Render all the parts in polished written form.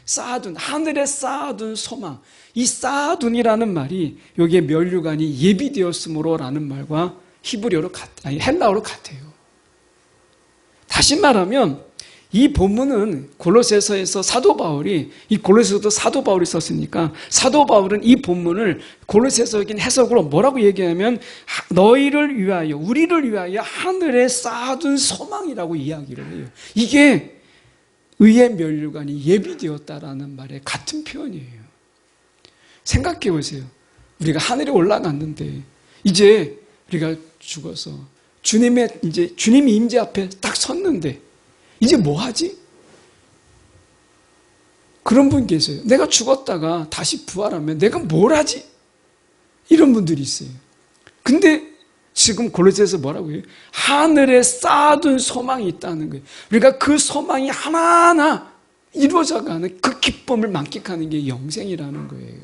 쌓아둔, 하늘에 쌓아둔 소망. 이 쌓아둔이라는 말이 여기에 면류관이 예비되었으므로라는 말과 헬라어로 같아요. 다시 말하면 이 본문은 골로새서에서 사도 바울이, 이 골로새서도 사도 바울이 썼으니까 사도 바울은 이 본문을 골로새서적인 해석으로 뭐라고 얘기하면 너희를 위하여, 우리를 위하여 하늘에 쌓아둔 소망이라고 이야기를 해요. 이게 의의 면류관이 예비되었다라는 말의 같은 표현이에요. 생각해 보세요. 우리가 하늘에 올라갔는데 이제 우리가 죽어서 주님이 임재 앞에 딱 섰는데 이제 뭐 하지? 그런 분 계세요. 내가 죽었다가 다시 부활하면 내가 뭘 하지? 이런 분들이 있어요. 근데 지금 골로새서 뭐라고 해요? 하늘에 쌓아둔 소망이 있다는 거예요. 우리가 그 소망이 하나하나 이루어져가는 그 기쁨을 만끽하는 게 영생이라는 거예요.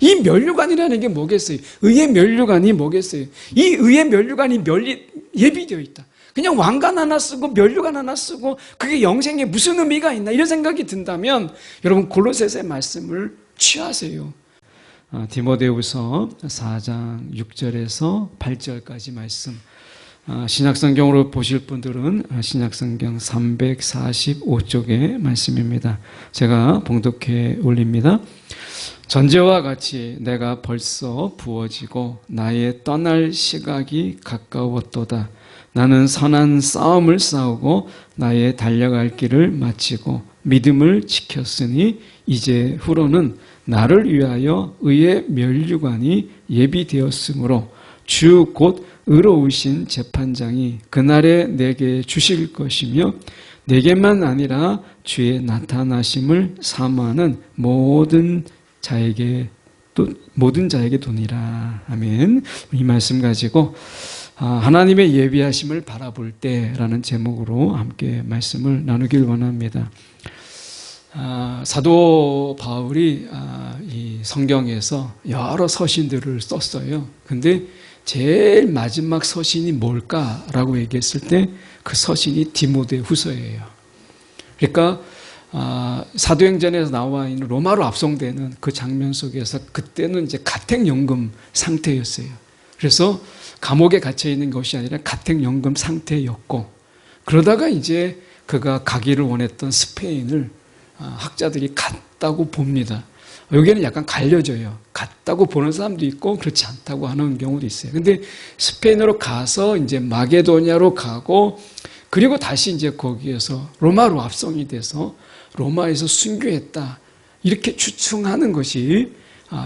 이 면류관이라는 게 뭐겠어요? 의의 면류관이 뭐겠어요? 이 의의 면류관이 예비되어 있다. 그냥 왕관 하나 쓰고 면류관 하나 쓰고 그게 영생에 무슨 의미가 있나 이런 생각이 든다면 여러분 골로새서의 말씀을 취하세요. 디모데후서 4장 6절에서 8절까지 말씀, 신약성경으로 보실 분들은 신약성경 345쪽의 말씀입니다. 제가 봉독해 올립니다. 전제와 같이 내가 벌써 부어지고 나의 떠날 시각이 가까웠도다. 나는 선한 싸움을 싸우고 나의 달려갈 길을 마치고 믿음을 지켰으니 이제 후로는 나를 위하여 의의 면류관이 예비되었으므로 주 곧 의로우신 재판장이 그날에 내게 주실 것이며 내게만 아니라 주의 나타나심을 사모하는 모든 자에게 도니라. 아멘. 이 말씀 가지고 하나님의 예비하심을 바라볼 때라는 제목으로 함께 말씀을 나누길 원합니다. 사도 바울이 이 성경에서 여러 서신들을 썼어요. 근데 제일 마지막 서신이 뭘까라고 얘기했을 때 그 서신이 디모데후서예요. 그러니까 사도행전에서 나와 있는 로마로 압송되는 그 장면 속에서 그때는 이제 가택연금 상태였어요. 그래서 감옥에 갇혀 있는 것이 아니라 가택연금 상태였고, 그러다가 이제 그가 가기를 원했던 스페인을 학자들이 갔다고 봅니다. 여기는 약간 갈려져요. 갔다고 보는 사람도 있고 그렇지 않다고 하는 경우도 있어요. 근데 스페인으로 가서 이제 마게도냐로 가고 그리고 다시 이제 거기에서 로마로 압송이 돼서 로마에서 순교했다. 이렇게 추측하는 것이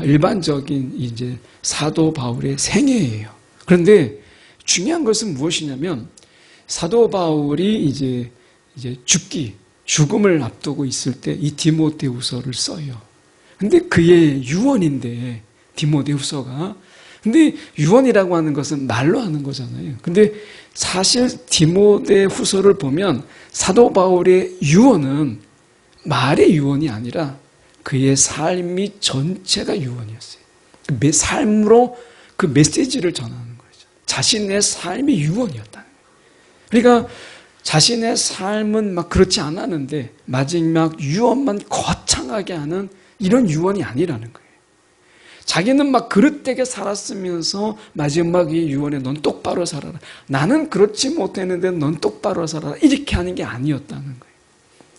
일반적인 이제 사도 바울의 생애예요. 그런데 중요한 것은 무엇이냐면 사도 바울이 이제 죽음을 앞두고 있을 때 이 디모데후서를 써요. 근데 그의 유언인데 디모데후서가, 근데 유언이라고 하는 것은 말로 하는 거잖아요. 근데 사실 디모데후서를 보면 사도 바울의 유언은 말의 유언이 아니라 그의 삶이 전체가 유언이었어요. 그 삶으로 그 메시지를 전하는 거죠. 자신의 삶이 유언이었다는 거예요. 그러니까 자신의 삶은 막 그렇지 않았는데 마지막 유언만 거창하게 하는 이런 유언이 아니라는 거예요. 자기는 막 그릇되게 살았으면서 마지막 이 유언에 넌 똑바로 살아라. 나는 그렇지 못했는데 넌 똑바로 살아라. 이렇게 하는 게 아니었다는 거예요.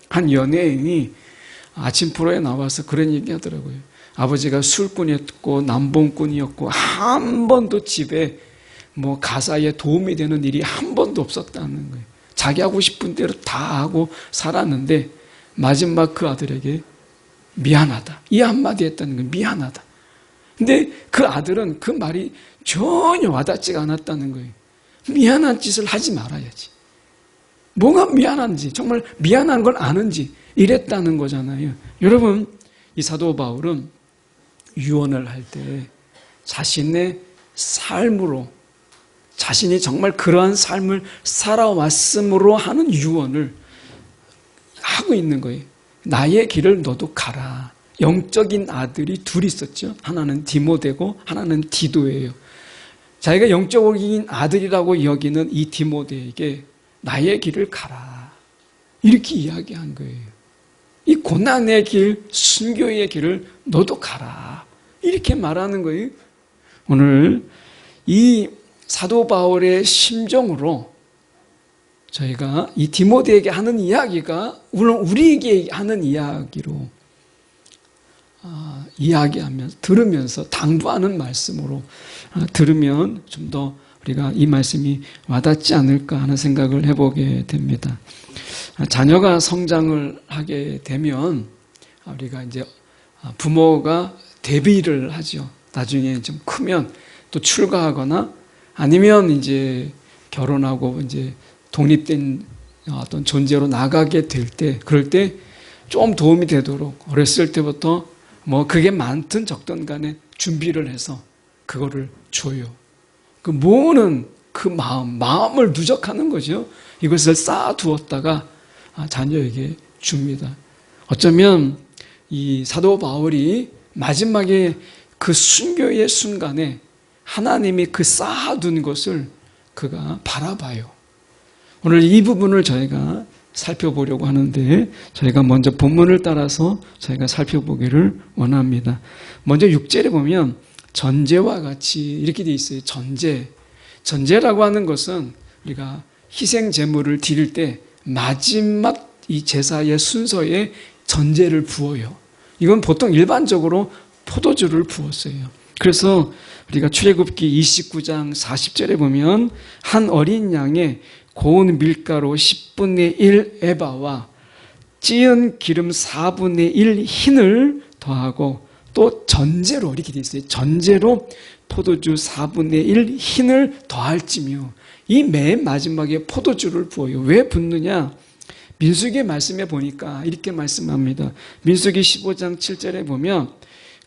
한 연예인이 아침 프로에 나와서 그런 얘기 하더라고요. 아버지가 술꾼이었고 남봉꾼이었고 한 번도 집에 뭐 가사에 도움이 되는 일이 한 번도 없었다는 거예요. 자기 하고 싶은 대로 다 하고 살았는데 마지막 그 아들에게 미안하다. 이 한마디 했다는 거예요. 미안하다. 근데 그 아들은 그 말이 전혀 와닿지가 않았다는 거예요. 미안한 짓을 하지 말아야지. 뭐가 미안한지, 정말 미안한 걸 아는지 이랬다는 거잖아요. 여러분, 이 사도 바울은 유언을 할 때 자신의 삶으로, 자신이 정말 그러한 삶을 살아왔음으로 하는 유언을 하고 있는 거예요. 나의 길을 너도 가라. 영적인 아들이 둘 있었죠. 하나는 디모데고 하나는 디도예요. 자기가 영적인 아들이라고 여기는 이 디모데에게 나의 길을 가라. 이렇게 이야기한 거예요. 이 고난의 길, 순교의 길을 너도 가라. 이렇게 말하는 거예요. 오늘 이 사도 바울의 심정으로 저희가 이 디모데에게 하는 이야기가 물론 우리에게 하는 이야기로 이야기하면서 들으면서 당부하는 말씀으로 들으면 좀 더 우리가 이 말씀이 와닿지 않을까 하는 생각을 해보게 됩니다. 자녀가 성장을 하게 되면 우리가 이제 부모가 대비를 하죠. 나중에 좀 크면 또 출가하거나 아니면 이제 결혼하고 이제 독립된 어떤 존재로 나가게 될 때, 그럴 때 좀 도움이 되도록 어렸을 때부터 뭐 그게 많든 적든 간에 준비를 해서 그거를 줘요. 그 모으는 그 마음을 누적하는 거죠. 이것을 쌓아두었다가 자녀에게 줍니다. 어쩌면 이 사도 바울이 마지막에 그 순교의 순간에 하나님이 그 쌓아둔 것을 그가 바라봐요. 오늘 이 부분을 저희가 살펴보려고 하는데 저희가 먼저 본문을 따라서 저희가 살펴보기를 원합니다. 먼저 6절에 보면 전제와 같이 이렇게 돼 있어요. 전제라고 하는 것은 우리가 희생 제물을 드릴 때 마지막 이 제사의 순서에 전제를 부어요. 이건 보통 일반적으로 포도주를 부었어요. 그래서 우리가 출애굽기 29장 40절에 보면 한 어린 양의 고운 밀가루 10분의 1 에바와 찌은 기름 4분의 1 흰을 더하고 또 전제로 이렇게 되어 있어요. 전제로 포도주 4분의 1 흰을 더할지며 이 맨 마지막에 포도주를 부어요. 왜 붓느냐? 민수기 말씀에 보니까 이렇게 말씀합니다. 민수기 15장 7절에 보면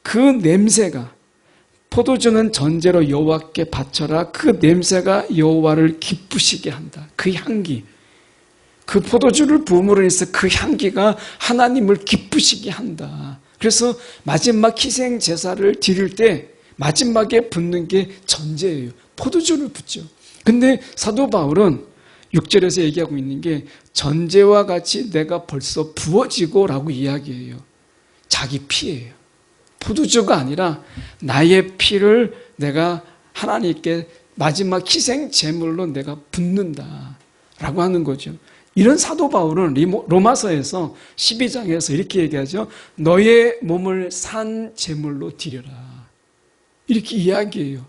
그 냄새가 포도주는 전제로 여호와께 바쳐라. 그 냄새가 여호와를 기쁘시게 한다. 그 향기, 그 포도주를 부음으로 해서 그 향기가 하나님을 기쁘시게 한다. 그래서 마지막 희생 제사를 드릴 때 마지막에 붓는 게 전제예요. 포도주를 붓죠. 근데 사도 바울은 6절에서 얘기하고 있는 게 전제와 같이 내가 벌써 부어지고 라고 이야기해요. 자기 피예요. 포도주가 아니라 나의 피를 내가 하나님께 마지막 희생 제물로 내가 붓는다 라고 하는 거죠. 이런 사도 바울은 로마서에서 12장에서 이렇게 얘기하죠. 너의 몸을 산 제물로 드려라. 이렇게 이야기해요.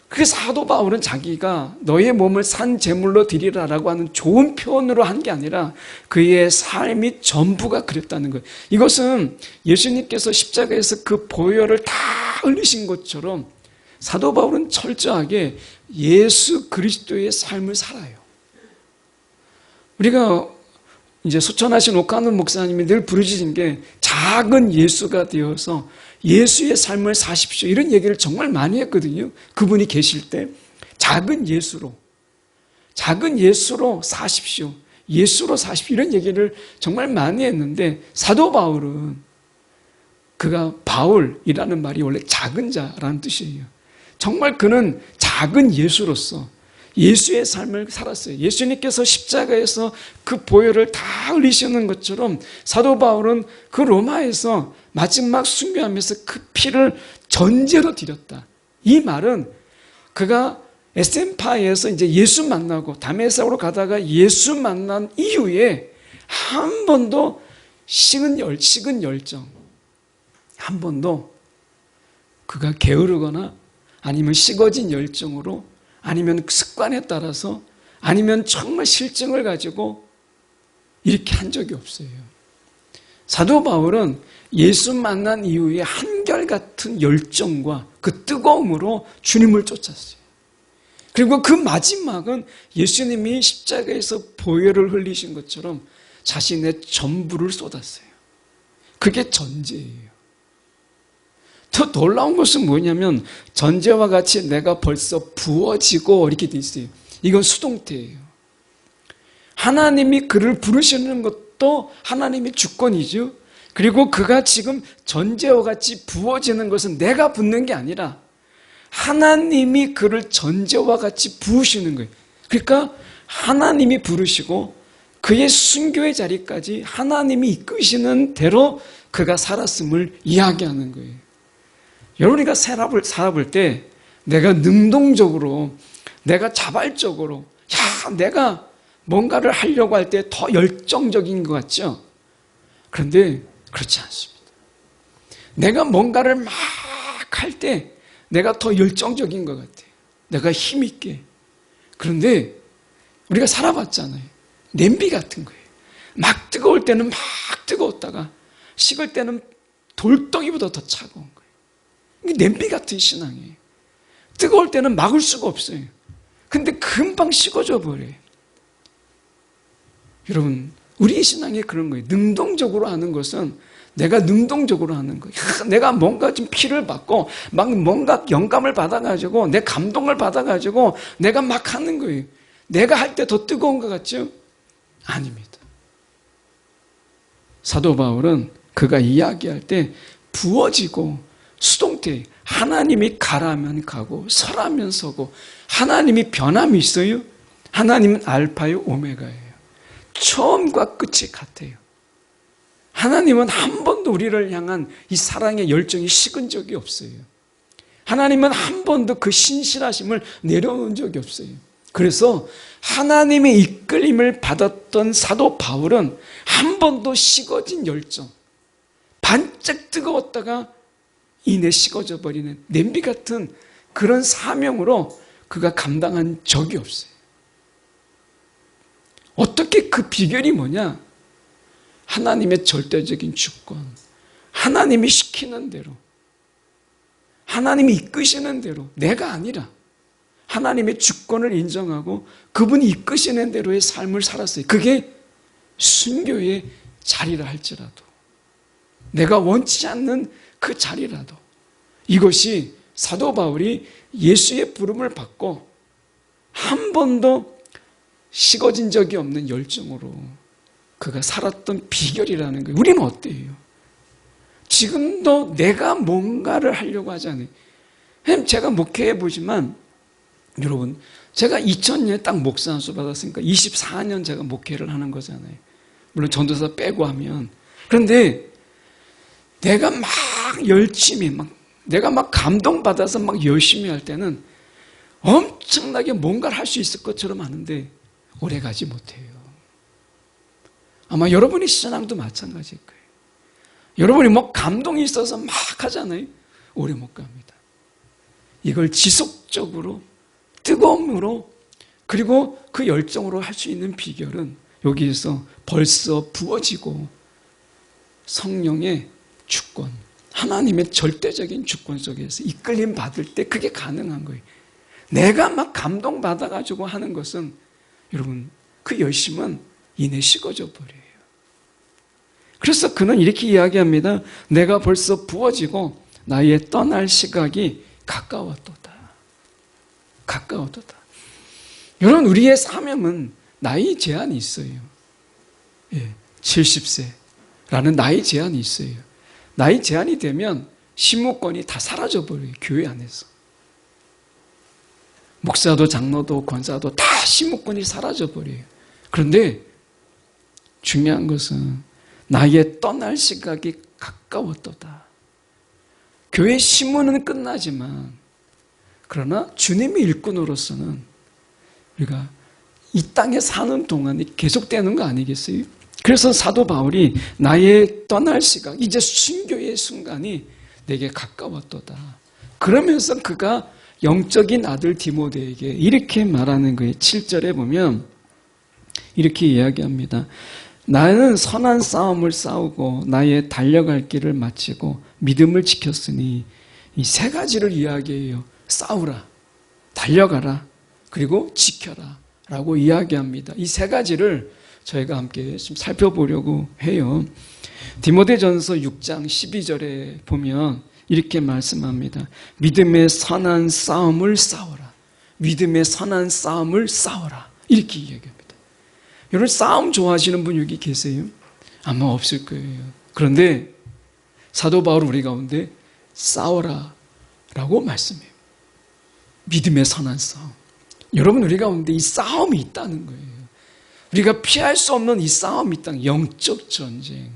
그 사도 바울은 자기가 너의 몸을 산 제물로 드리라라고 하는 좋은 표현으로 한 게 아니라 그의 삶이 전부가 그랬다는 거예요. 이것은 예수님께서 십자가에서 그 보혈을 다 흘리신 것처럼 사도 바울은 철저하게 예수 그리스도의 삶을 살아요. 우리가 이제 소천하신 옥하는 목사님이 늘 부르짖은 게 작은 예수가 되어서 예수의 삶을 사십시오. 이런 얘기를 정말 많이 했거든요. 그분이 계실 때 작은 예수로 사십시오. 예수로 사십시오. 이런 얘기를 정말 많이 했는데 사도 바울은 그가 바울이라는 말이 원래 작은 자라는 뜻이에요. 정말 그는 작은 예수로서 예수의 삶을 살았어요. 예수님께서 십자가에서 그 보혈을 다 흘리시는 것처럼 사도 바울은 그 로마에서 마지막 순교하면서 그 피를 전제로 드렸다. 이 말은 그가 에센파에서 이제 예수 만나고 다메섹으로 가다가 예수 만난 이후에 한 번도 식은 열정, 한 번도 그가 게으르거나 아니면 식어진 열정으로 아니면 습관에 따라서 아니면 정말 실증을 가지고 이렇게 한 적이 없어요. 사도 바울은 예수 만난 이후에 한결같은 열정과 그 뜨거움으로 주님을 쫓았어요. 그리고 그 마지막은 예수님이 십자가에서 보혈을 흘리신 것처럼 자신의 전부를 쏟았어요. 그게 전제예요. 더 놀라운 것은 뭐냐면 전제와 같이 내가 벌써 부어지고 이렇게 돼 있어요. 이건 수동태예요. 하나님이 그를 부르시는 것도 하나님의 주권이죠. 그리고 그가 지금 전제와 같이 부어지는 것은 내가 붓는 게 아니라 하나님이 그를 전제와 같이 부으시는 거예요. 그러니까 하나님이 부르시고 그의 순교의 자리까지 하나님이 이끄시는 대로 그가 살았음을 이야기하는 거예요. 여러분이가 살아볼 때 내가 능동적으로, 내가 자발적으로, 내가 뭔가를 하려고 할 때 더 열정적인 것 같죠? 그런데 그렇지 않습니다. 내가 뭔가를 막 할 때 내가 더 열정적인 것 같아요. 내가 힘있게. 그런데 우리가 살아봤잖아요. 냄비 같은 거예요. 막 뜨거울 때는 막 뜨거웠다가 식을 때는 돌덩이보다 더 차가운 거예요. 이게 냄비 같은 신앙이에요. 뜨거울 때는 막을 수가 없어요. 근데 금방 식어져 버려요. 여러분, 우리의 신앙이 그런 거예요. 능동적으로 하는 것은 내가 능동적으로 하는 거예요. 내가 뭔가 좀 피를 받고 막 뭔가 영감을 받아가지고 내 감동을 받아가지고 내가 막 하는 거예요. 내가 할 때 더 뜨거운 것 같죠? 아닙니다. 사도 바울은 그가 이야기할 때 부어지고 수동태, 하나님이 가라면 가고 서라면 서고, 하나님이 변함이 있어요? 하나님은 알파요 오메가예요. 처음과 끝이 같아요. 하나님은 한 번도 우리를 향한 이 사랑의 열정이 식은 적이 없어요. 하나님은 한 번도 그 신실하심을 내려놓은 적이 없어요. 그래서 하나님의 이끌림을 받았던 사도 바울은 한 번도 식어진 열정, 반짝 뜨거웠다가 이내 식어져 버리는 냄비 같은 그런 사명으로 그가 감당한 적이 없어요. 어떻게 그 비결이 뭐냐? 하나님의 절대적인 주권, 하나님이 시키는 대로, 하나님이 이끄시는 대로, 내가 아니라 하나님의 주권을 인정하고 그분이 이끄시는 대로의 삶을 살았어요. 그게 순교의 자리라 할지라도, 내가 원치 않는 그 자리라도, 이것이 사도 바울이 예수의 부름을 받고 한 번도 식어진 적이 없는 열정으로 그가 살았던 비결이라는 거예요. 우리는 어때요? 지금도 내가 뭔가를 하려고 하잖아요. 제가 목회해 보지만 여러분, 제가 2000년에 딱 목사 안수 받았으니까 24년 제가 목회를 하는 거잖아요. 물론 전도사 빼고 하면. 그런데 내가 막 열심히 내가 막 감동받아서 막 열심히 할 때는 엄청나게 뭔가를 할 수 있을 것처럼 하는데 오래 가지 못해요. 아마 여러분의 신앙도 마찬가지일 거예요. 여러분이 뭐 감동이 있어서 막 하잖아요. 오래 못 갑니다. 이걸 지속적으로 뜨거움으로 그리고 그 열정으로 할 수 있는 비결은 여기에서 벌써 부어지고 성령의 주권, 하나님의 절대적인 주권 속에서 이끌림 받을 때 그게 가능한 거예요. 내가 막 감동받아가지고 하는 것은 여러분 그 열심은 이내 식어져 버려요. 그래서 그는 이렇게 이야기합니다. 내가 벌써 부어지고 나의 떠날 시각이 가까웠도다. 가까웠도다. 여러분, 우리의 사명은 나이 제한이 있어요. 70세라는 나이 제한이 있어요. 나이 제한이 되면 시무권이 다 사라져버려요. 교회 안에서. 목사도 장로도 권사도 다 시무권이 사라져버려요. 그런데 중요한 것은 나의 떠날 시각이 가까웠도다. 교회 시무는 끝나지만 그러나 주님의 일꾼으로서는 우리가 이 땅에 사는 동안이 계속되는 거 아니겠어요? 그래서 사도 바울이 나의 떠날 시각, 이제 순교의 순간이 내게 가까웠도다. 그러면서 그가 영적인 아들 디모데에게 이렇게 말하는 거예요. 7절에 보면 이렇게 이야기합니다. 나는 선한 싸움을 싸우고 나의 달려갈 길을 마치고 믿음을 지켰으니 이 세 가지를 이야기해요. 싸우라, 달려가라, 그리고 지켜라 라고 이야기합니다. 이 세 가지를 저희가 함께 좀 살펴보려고 해요. 디모데전서 6장 12절에 보면 이렇게 말씀합니다. 믿음의 선한 싸움을 싸워라. 믿음의 선한 싸움을 싸워라. 이렇게 이야기합니다. 여러분, 싸움 좋아하시는 분 여기 계세요? 아마 없을 거예요. 그런데 사도 바울 우리 가운데 싸워라 라고 말씀해요. 믿음의 선한 싸움. 여러분, 우리 가운데 이 싸움이 있다는 거예요. 우리가 피할 수 없는 이 싸움이 있다. 영적 전쟁.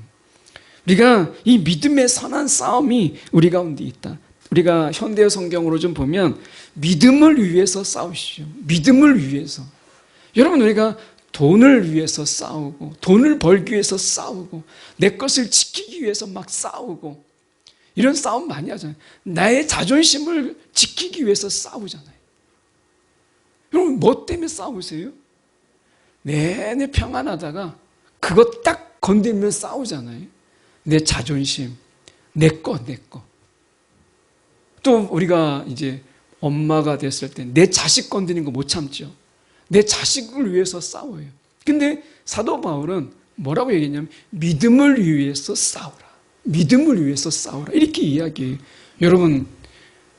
우리가 이 믿음의 선한 싸움이 우리 가운데 있다. 우리가 현대 성경으로 좀 보면 믿음을 위해서 싸우시오. 믿음을 위해서. 여러분, 우리가 돈을 위해서 싸우고, 돈을 벌기 위해서 싸우고, 내 것을 지키기 위해서 막 싸우고, 이런 싸움 많이 하잖아요. 나의 자존심을 지키기 위해서 싸우잖아요. 여러분, 뭐 때문에 싸우세요? 내내 평안하다가 그거 딱 건들면 싸우잖아요. 내 자존심, 내 거. 또 우리가 이제 엄마가 됐을 때 내 자식 건드리는 거 못 참죠. 내 자식을 위해서 싸워요. 근데 사도 바울은 뭐라고 얘기했냐면 믿음을 위해서 싸우라. 믿음을 위해서 싸우라. 이렇게 이야기해요. 여러분,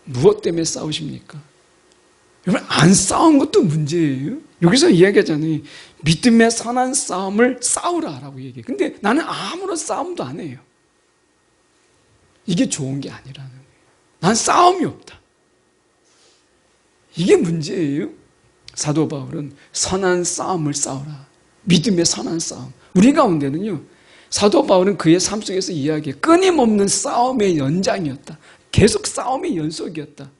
무엇 때문에 싸우십니까? 여러분, 안 싸운 것도 문제예요. 여기서 이야기하잖아요. 믿음의 선한 싸움을 싸우라라고 얘기해요. 근데 나는 아무런 싸움도 안 해요. 이게 좋은 게 아니라는 거예요. 난 싸움이 없다. 이게 문제예요. 사도 바울은 선한 싸움을 싸우라. 믿음의 선한 싸움. 우리 가운데는요, 사도 바울은 그의 삶 속에서 이야기해 끊임없는 싸움의 연장이었다. 계속 싸움의 연속이었다.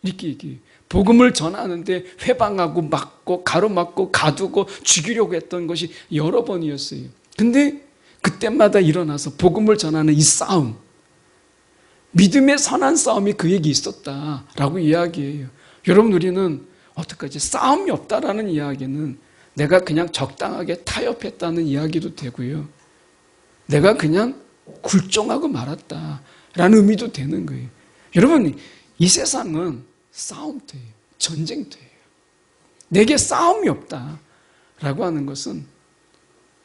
이렇게 얘기해요. 복음을 전하는데 회방하고 막고 가로막고 가두고 죽이려고 했던 것이 여러 번이었어요. 근데 그때마다 일어나서 복음을 전하는 이 싸움, 믿음의 선한 싸움이 그에게 있었다라고 이야기해요. 여러분, 우리는 어떡하지? 싸움이 없다라는 이야기는 내가 그냥 적당하게 타협했다는 이야기도 되고요. 내가 그냥 굴종하고 말았다라는 의미도 되는 거예요. 여러분, 이 세상은 싸움터예요. 전쟁터예요. 내게 싸움이 없다라고 하는 것은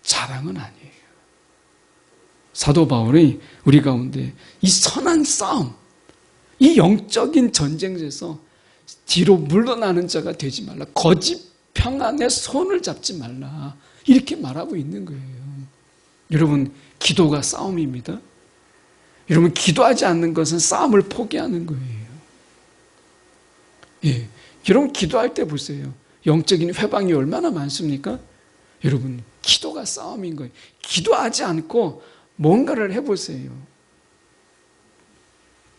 자랑은 아니에요. 사도 바울이 우리 가운데 이 선한 싸움, 이 영적인 전쟁에서 뒤로 물러나는 자가 되지 말라. 거짓 평안에 손을 잡지 말라. 이렇게 말하고 있는 거예요. 여러분, 기도가 싸움입니다. 여러분, 기도하지 않는 것은 싸움을 포기하는 거예요. 예, 여러분, 기도할 때 보세요. 영적인 회방이 얼마나 많습니까? 여러분, 기도가 싸움인 거예요. 기도하지 않고 뭔가를 해보세요.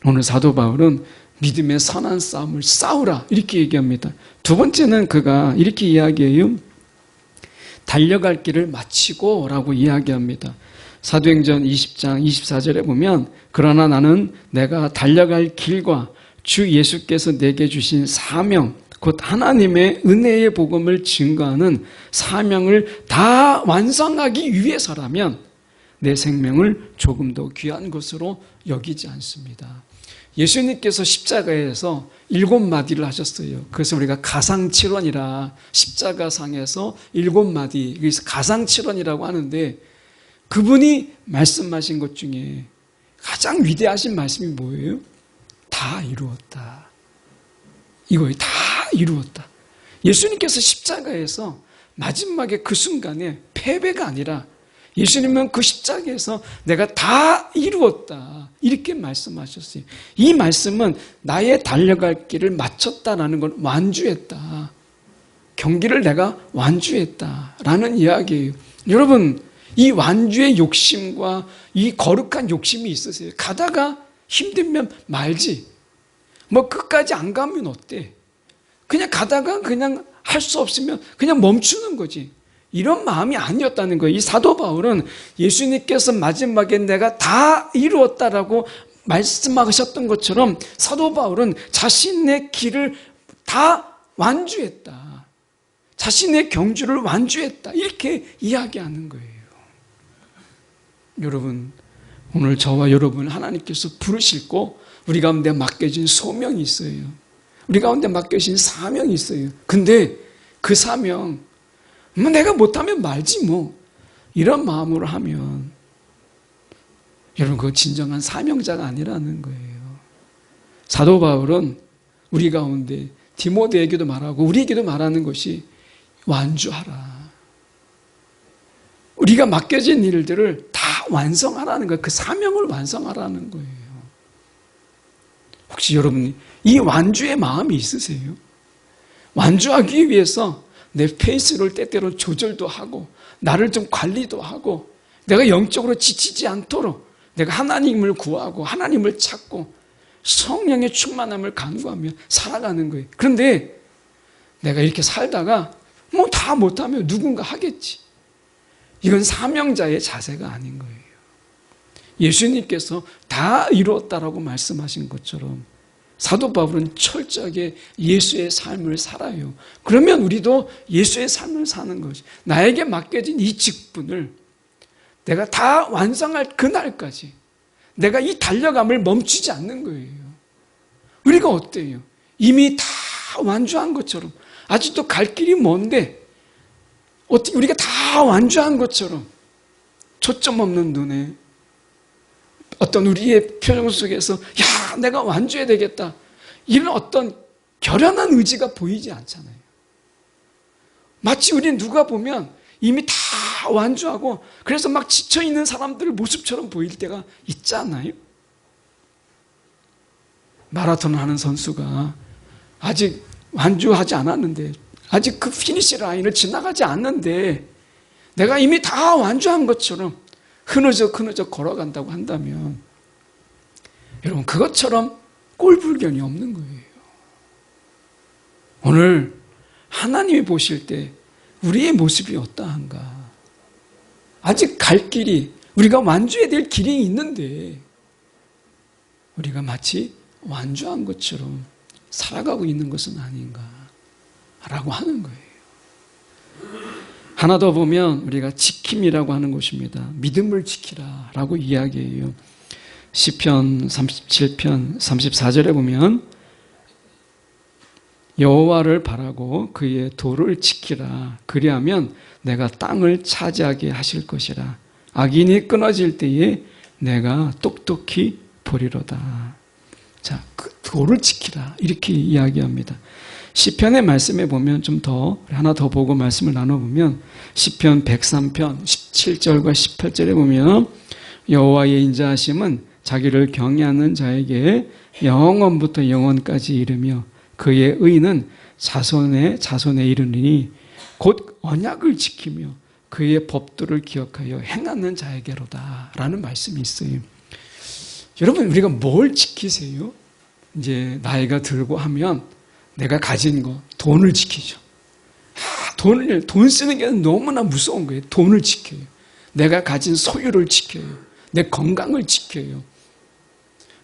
오늘 사도 바울은 믿음의 선한 싸움을 싸우라 이렇게 얘기합니다. 두 번째는 그가 이렇게 이야기해요. 달려갈 길을 마치고 라고 이야기합니다. 사도행전 20장 24절에 보면 그러나 나는 내가 달려갈 길과 주 예수께서 내게 주신 사명, 곧 하나님의 은혜의 복음을 증거하는 사명을 다 완성하기 위해서라면 내 생명을 조금 더 귀한 것으로 여기지 않습니다. 예수님께서 십자가에서 7마디를 하셨어요. 그래서 우리가 가상칠언이라 십자가상에서 7마디, 그래서 가상칠언이라고 하는데 그분이 말씀하신 것 중에 가장 위대하신 말씀이 뭐예요? 다 이루었다. 이거예요. 다 이루었다. 예수님께서 십자가에서 마지막에 그 순간에 패배가 아니라 예수님은 그 십자가에서 내가 다 이루었다 이렇게 말씀하셨어요. 이 말씀은 나의 달려갈 길을 마쳤다라는 걸 완주했다. 경기를 내가 완주했다라는 이야기예요. 여러분, 이 완주의 욕심과 이 거룩한 욕심이 있으세요? 가다가 힘들면 말지. 뭐 끝까지 안 가면 어때? 그냥 가다가 그냥 할 수 없으면 그냥 멈추는 거지. 이런 마음이 아니었다는 거예요. 이 사도 바울은 예수님께서 마지막에 내가 다 이루었다라고 말씀하셨던 것처럼 사도 바울은 자신의 길을 다 완주했다. 자신의 경주를 완주했다. 이렇게 이야기하는 거예요. 여러분, 오늘 저와 여러분 하나님께서 부르시고 우리 가운데 맡겨진 소명이 있어요. 우리 가운데 맡겨진 사명이 있어요. 근데 그 사명, 뭐 내가 못하면 말지 뭐 이런 마음으로 하면 여러분 그거 진정한 사명자가 아니라는 거예요. 사도 바울은 우리 가운데 디모데에게도 말하고 우리에게도 말하는 것이 완주하라. 우리가 맡겨진 일들을 다 완성하라는 거예요. 그 사명을 완성하라는 거예요. 혹시 여러분이 이 완주의 마음이 있으세요? 완주하기 위해서 내 페이스를 때때로 조절도 하고 나를 좀 관리도 하고 내가 영적으로 지치지 않도록 내가 하나님을 구하고 하나님을 찾고 성령의 충만함을 간구하며 살아가는 거예요. 그런데 내가 이렇게 살다가 뭐 다 못하면 누군가 하겠지. 이건 사명자의 자세가 아닌 거예요. 예수님께서 다 이루었다라고 말씀하신 것처럼 사도 바울은 철저하게 예수의 삶을 살아요. 그러면 우리도 예수의 삶을 사는 것이 나에게 맡겨진 이 직분을 내가 다 완성할 그날까지 내가 이 달려감을 멈추지 않는 거예요. 우리가 어때요? 이미 다 완주한 것처럼 아직도 갈 길이 먼데 어떻게 우리가 다 완주한 것처럼 초점 없는 눈에 어떤 우리의 표정 속에서 야 내가 완주해야 되겠다 이런 어떤 결연한 의지가 보이지 않잖아요. 마치 우리는 누가 보면 이미 다 완주하고 그래서 막 지쳐있는 사람들 모습처럼 보일 때가 있잖아요. 마라톤 하는 선수가 아직 완주하지 않았는데 아직 그 피니시 라인을 지나가지 않는데 내가 이미 다 완주한 것처럼 흐느적 걸어간다고 한다면 여러분 그것처럼 꼴불견이 없는 거예요. 오늘 하나님이 보실 때 우리의 모습이 어떠한가? 아직 갈 길이 우리가 완주해야 될 길이 있는데 우리가 마치 완주한 것처럼 살아가고 있는 것은 아닌가라고 하는 거예요. 하나 더 보면 우리가 지킴이라고 하는 것입니다. 믿음을 지키라라고 이야기해요. 시편 37편 34절에 보면 여호와를 바라고 그의 도를 지키라. 그리하면 내가 땅을 차지하게 하실 것이라. 악인이 끊어질 때에 내가 똑똑히 보리로다. 자, 그 도를 지키라 이렇게 이야기합니다. 시편의 말씀에 보면 좀 더 하나 더 보고 말씀을 나눠보면 시편 103편 17절과 18절에 보면 여호와의 인자하심은 자기를 경외하는 자에게 영원부터 영원까지 이르며 그의 의는 자손에 이르느니 곧 언약을 지키며 그의 법도를 기억하여 행하는 자에게로다 라는 말씀이 있어요. 여러분 우리가 뭘 지키세요? 이제 나이가 들고 하면 내가 가진 거 돈을 지키죠. 돈 쓰는 게 너무나 무서운 거예요. 돈을 지켜요. 내가 가진 소유를 지켜요. 내 건강을 지켜요.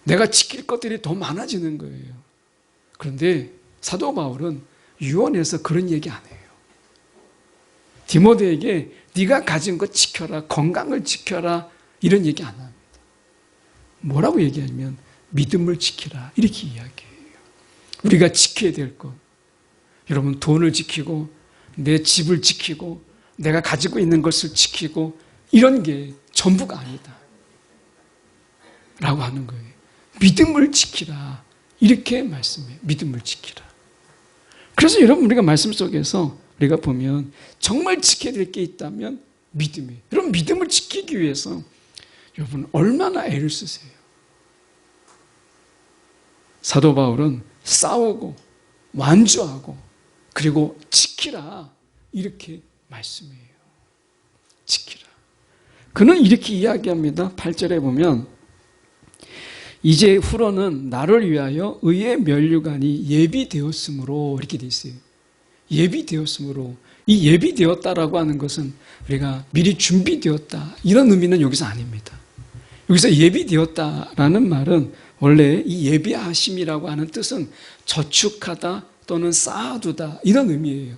내가 지킬 것들이 더 많아지는 거예요. 그런데 사도 바울은 유언에서 그런 얘기 안 해요. 디모데에게 네가 가진 거 지켜라, 건강을 지켜라 이런 얘기 안 합니다. 뭐라고 얘기하냐면 믿음을 지키라 이렇게 이야기해요. 우리가 지켜야 될 것. 여러분 돈을 지키고 내 집을 지키고 내가 가지고 있는 것을 지키고 이런 게 전부가 아니다 라고 하는 거예요. 믿음을 지키라 이렇게 말씀해요. 믿음을 지키라. 그래서 여러분 우리가 말씀 속에서 우리가 보면 정말 지켜야 될 게 있다면 믿음이에요. 여러분 믿음을 지키기 위해서 여러분 얼마나 애를 쓰세요. 사도 바울은 싸우고 완주하고 그리고 지키라 이렇게 말씀해요. 지키라. 그는 이렇게 이야기합니다. 8절에 보면 이제 후로는 나를 위하여 의의 면류관이 예비되었으므로 이렇게 돼 있어요. 예비되었으므로 이 예비되었다라고 하는 것은 우리가 미리 준비되었다 이런 의미는 여기서 아닙니다. 여기서 예비되었다라는 말은 원래 이 예비하심이라고 하는 뜻은 저축하다 또는 쌓아두다 이런 의미예요.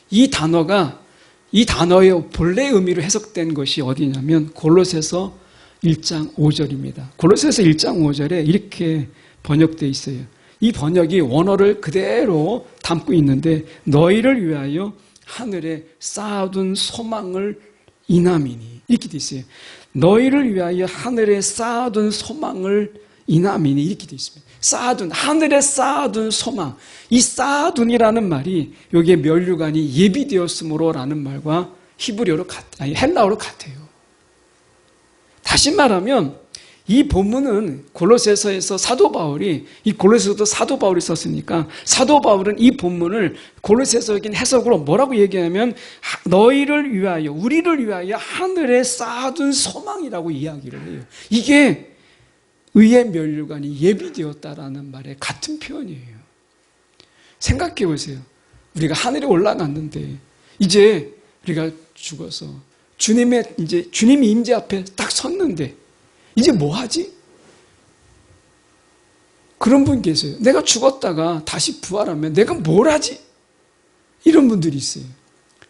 이 단어의 본래 의미로 해석된 것이 어디냐면 골로새서 1장 5절입니다. 골로새서 1장 5절에 이렇게 번역되어 있어요. 이 번역이 원어를 그대로 담고 있는데 너희를 위하여 하늘에 쌓아둔 소망을 인함이니 이렇게 되어 있어요. 너희를 위하여 하늘에 쌓아둔 소망을 인함이니 이렇게 되어 있습니다. 하늘에 쌓아둔 소망. 이 쌓아둔이라는 말이 여기에 면류관이 예비되었으므로 라는 말과 헬라어로 같아요. 다시 말하면 이 본문은 골로새서에서 사도 바울이, 이 골로새서도 사도 바울이 썼으니까 사도 바울은 이 본문을 골로새서적인 해석으로 뭐라고 얘기하면 너희를 위하여, 우리를 위하여 하늘에 쌓아둔 소망이라고 이야기를 해요. 이게 의의 면류관이 예비되었다라는 말의 같은 표현이에요. 생각해 보세요. 우리가 하늘에 올라갔는데 이제 우리가 죽어서 주님이 임재 앞에 딱 섰는데 이제 뭐 하지? 그런 분 계세요. 내가 죽었다가 다시 부활하면 내가 뭘 하지? 이런 분들이 있어요.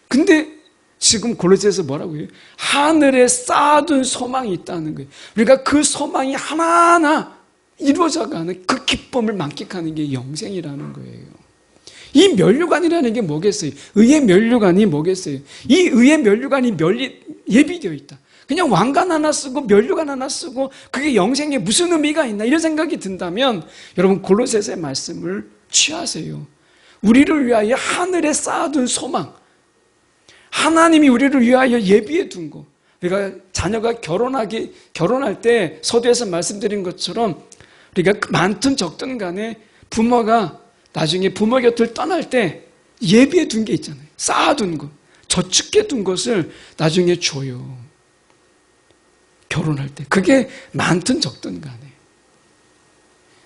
근데 지금 골로새서 뭐라고 해요? 하늘에 쌓아둔 소망이 있다는 거예요. 우리가 그 소망이 하나하나 이루어져가는 그 기쁨을 만끽하는 게 영생이라는 거예요. 이 면류관이라는 게 뭐겠어요? 의의 면류관이 뭐겠어요? 이 의의 면류관이 예비되어 있다. 그냥 왕관 하나 쓰고 면류관 하나 쓰고 그게 영생에 무슨 의미가 있나 이런 생각이 든다면 여러분 골로새서의 말씀을 취하세요. 우리를 위하여 하늘에 쌓아둔 소망, 하나님이 우리를 위하여 예비해 둔 거. 우리가 자녀가 결혼할 때 서두에서 말씀드린 것처럼 우리가 많든 적든 간에 부모가 나중에 부모 곁을 떠날 때 예비해 둔 게 있잖아요. 쌓아둔 것, 저축해 둔 것을 나중에 줘요. 결혼할 때. 그게 많든 적든 간에.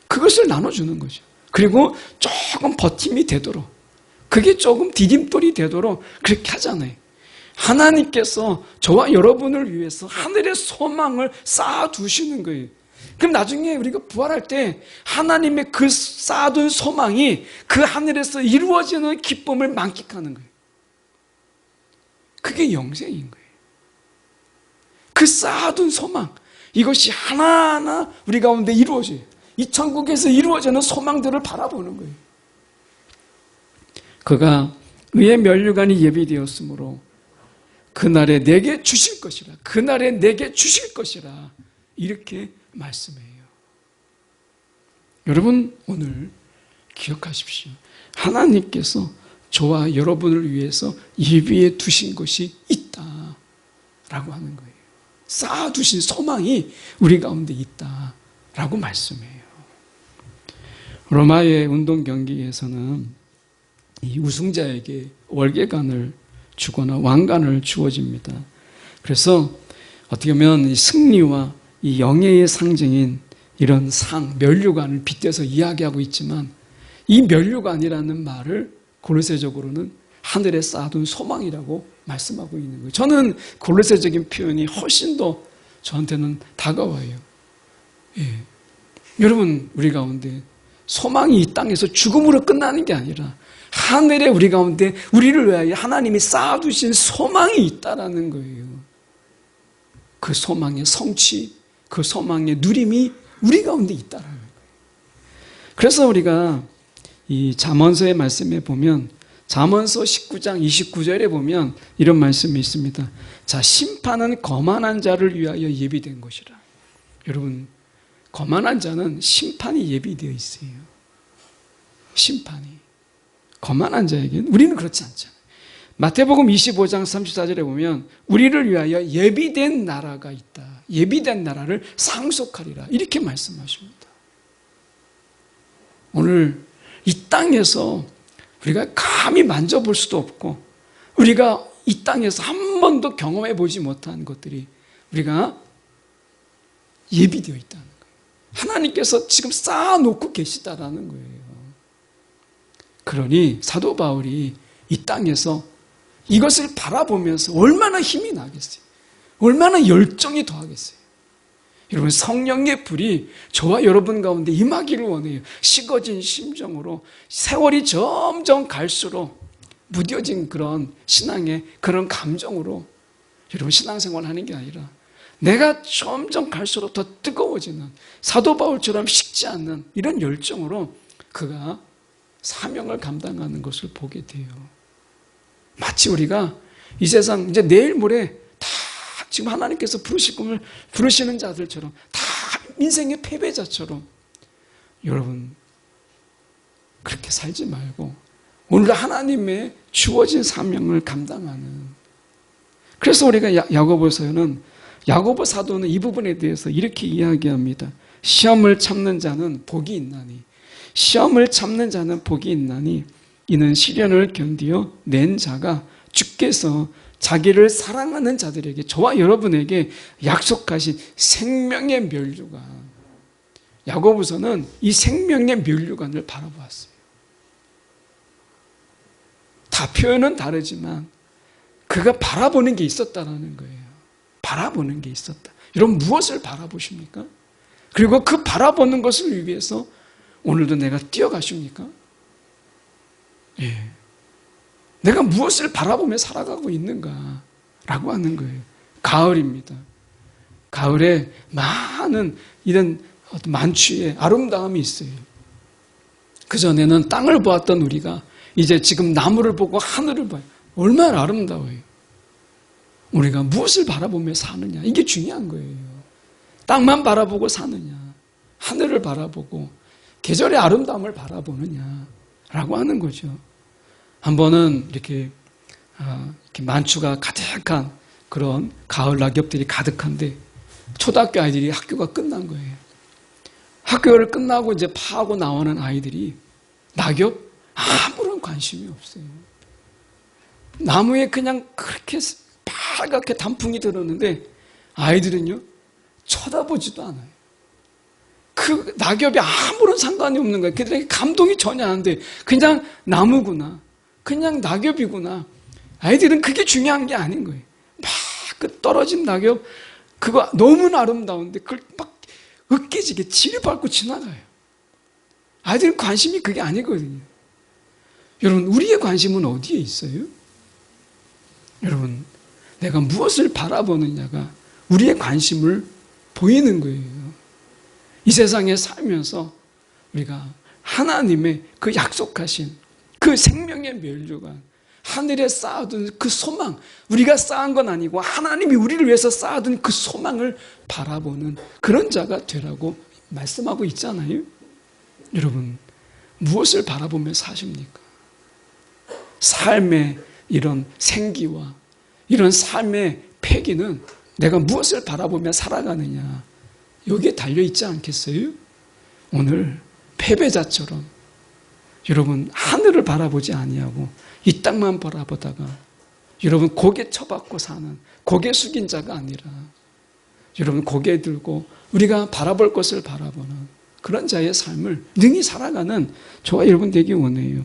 그것을 나눠주는 거죠. 그리고 조금 버팀이 되도록, 그게 조금 디딤돌이 되도록 그렇게 하잖아요. 하나님께서 저와 여러분을 위해서 하늘의 소망을 쌓아두시는 거예요. 그럼 나중에 우리가 부활할 때 하나님의 그 쌓아둔 소망이 그 하늘에서 이루어지는 기쁨을 만끽하는 거예요. 그게 영생인 거예요. 그 쌓아둔 소망, 이것이 하나하나 우리 가운데 이루어져요. 이 천국에서 이루어지는 소망들을 바라보는 거예요. 그가 의의 면류관이 예비되었으므로 그날에 내게 주실 것이라, 그날에 내게 주실 것이라 이렇게 말씀해요. 여러분 오늘 기억하십시오. 하나님께서 저와 여러분을 위해서 예비해 두신 것이 있다라고 하는 거예요. 쌓아두신 소망이 우리 가운데 있다라고 말씀해요. 로마의 운동 경기에서는 이 우승자에게 월계관을 주거나 왕관을 주어집니다. 그래서 어떻게 보면 이 승리와 이 영예의 상징인 이런 상, 면류관을 빗대서 이야기하고 있지만 이 면류관이라는 말을 골로새적으로는 하늘에 쌓아둔 소망이라고 말씀하고 있는 거예요. 저는 골로새적인 표현이 훨씬 더 저한테는 다가와요. 예. 여러분 우리 가운데 소망이 이 땅에서 죽음으로 끝나는 게 아니라 하늘에 우리 가운데 우리를 위하여 하나님이 쌓아두신 소망이 있다라는 거예요. 그 소망의 성취, 그 소망의 누림이 우리 가운데 있다라는 거예요. 그래서 우리가 이 잠언서의 말씀에 보면 잠언서 19장 29절에 보면 이런 말씀이 있습니다. 자, 심판은 거만한 자를 위하여 예비된 것이라. 여러분, 거만한 자는 심판이 예비되어 있어요. 심판이. 거만한 자에게는 우리는 그렇지 않잖아요. 마태복음 25장 34절에 보면 우리를 위하여 예비된 나라가 있다. 예비된 나라를 상속하리라. 이렇게 말씀하십니다. 오늘 이 땅에서 우리가 감히 만져볼 수도 없고 우리가 이 땅에서 한 번도 경험해 보지 못한 것들이 우리가 예비되어 있다는 거예요. 하나님께서 지금 쌓아놓고 계시다라는 거예요. 그러니 사도 바울이 이 땅에서 이것을 바라보면서 얼마나 힘이 나겠어요. 얼마나 열정이 더하겠어요. 여러분, 성령의 불이 저와 여러분 가운데 임하기를 원해요. 식어진 심정으로 세월이 점점 갈수록 무뎌진 그런 신앙의 그런 감정으로 여러분 신앙생활 하는 게 아니라 내가 점점 갈수록 더 뜨거워지는 사도 바울처럼 식지 않는 이런 열정으로 그가 사명을 감당하는 것을 보게 돼요. 마치 우리가 이 세상 이제 내일 모레 다 지금 하나님께서 부르시는 자들처럼 다 인생의 패배자처럼 여러분 그렇게 살지 말고 오늘 하나님의 주어진 사명을 감당하는. 그래서 우리가 야고보서에는 야고보 사도는 이 부분에 대해서 이렇게 이야기합니다. 시험을 참는 자는 복이 있나니, 시험을 참는 자는 복이 있나니 이는 시련을 견디어 낸 자가 주께서 자기를 사랑하는 자들에게, 저와 여러분에게 약속하신 생명의 면류관, 야고보서는 이 생명의 면류관을 바라보았어요. 다 표현은 다르지만 그가 바라보는 게 있었다라는 거예요. 바라보는 게 있었다. 여러분 무엇을 바라보십니까? 그리고 그 바라보는 것을 위해서 오늘도 내가 뛰어가십니까? 예. 내가 무엇을 바라보며 살아가고 있는가라고 하는 거예요. 가을입니다. 가을에 많은 이런 만추의 아름다움이 있어요. 그전에는 땅을 보았던 우리가 이제 지금 나무를 보고 하늘을 봐요. 얼마나 아름다워요. 우리가 무엇을 바라보며 사느냐, 이게 중요한 거예요. 땅만 바라보고 사느냐, 하늘을 바라보고 계절의 아름다움을 바라보느냐라고 하는 거죠. 한 번은 이렇게 만추가 가득한 그런 가을 낙엽들이 가득한데 초등학교 아이들이 학교가 끝난 거예요. 학교를 끝나고 이제 파하고 나오는 아이들이 낙엽 아무런 관심이 없어요. 나무에 그냥 그렇게 빨갛게 단풍이 들었는데 아이들은요 쳐다보지도 않아요. 그 낙엽이 아무런 상관이 없는 거예요. 그들에게 감동이 전혀 안 돼. 그냥 나무구나, 그냥 낙엽이구나. 아이들은 그게 중요한 게 아닌 거예요. 막 그 떨어진 낙엽 그거 너무나 아름다운데 그걸 막 으깨지게 지려밟고 지나가요. 아이들은 관심이 그게 아니거든요. 여러분 우리의 관심은 어디에 있어요? 여러분 내가 무엇을 바라보느냐가 우리의 관심을 보이는 거예요. 이 세상에 살면서 우리가 하나님의 그 약속하신 그 생명의 면류관, 하늘에 쌓아둔 그 소망, 우리가 쌓은 건 아니고 하나님이 우리를 위해서 쌓아둔 그 소망을 바라보는 그런 자가 되라고 말씀하고 있잖아요. 여러분 무엇을 바라보며 사십니까? 삶의 이런 생기와 이런 삶의 패기는 내가 무엇을 바라보며 살아가느냐, 여기에 달려있지 않겠어요? 오늘 패배자처럼 여러분 하늘을 바라보지 아니하고 이 땅만 바라보다가 여러분 고개 쳐박고 사는, 고개 숙인 자가 아니라 여러분 고개 들고 우리가 바라볼 것을 바라보는 그런 자의 삶을 능히 살아가는 저와 여러분 되기 원해요.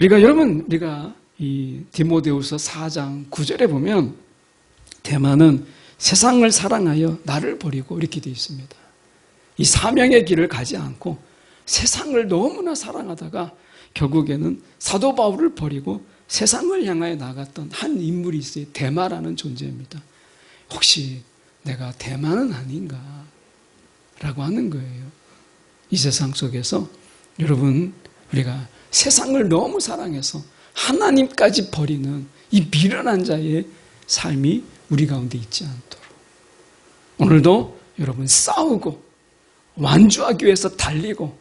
우리가 이 디모데후서 4장 9절에 보면 대만은 세상을 사랑하여 나를 버리고 이렇게 되어 있습니다. 이 사명의 길을 가지 않고 세상을 너무나 사랑하다가 결국에는 사도 바울을 버리고 세상을 향하여 나갔던 한 인물이 있어요. 데마라는 존재입니다. 혹시 내가 데마는 아닌가? 라고 하는 거예요. 이 세상 속에서 여러분 우리가 세상을 너무 사랑해서 하나님까지 버리는 이 미련한 자의 삶이 우리 가운데 있지 않도록 오늘도 여러분 싸우고 완주하기 위해서 달리고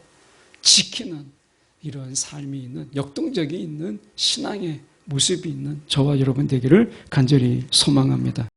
지키는 이런 삶이 있는 역동적이 있는 신앙의 모습이 있는 저와 여러분 되기를 간절히 소망합니다.